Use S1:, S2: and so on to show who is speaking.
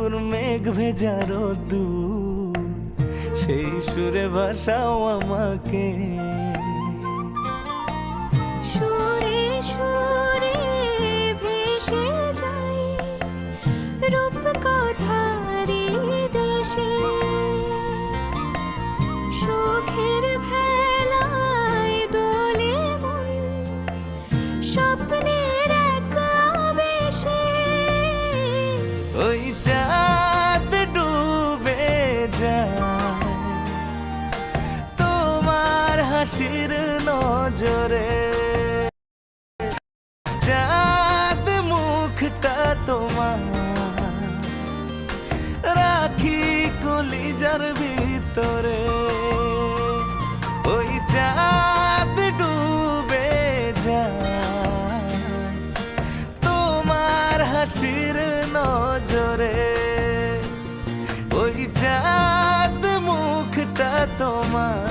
S1: দুপুর মেঘ ভেজা রোদ্দুর, সেই সুরে ভাসাও আমাকে।
S2: সুরে সুরে ভেসে যাই রূপ কথারি দেশে, সুখের ভেলায় দোলে মন স্বপ্নের এক আবেশে।
S1: ওই চাঁদ ডুবে যায় তোমার হাসির নজরে, চাঁদ মুখটা তোমার রাখি কলিজার ভিতরে। ওই চাঁদ ডুবে যায় তোমার হাসির নজরে, ওই চাঁদ মুখটা তোমার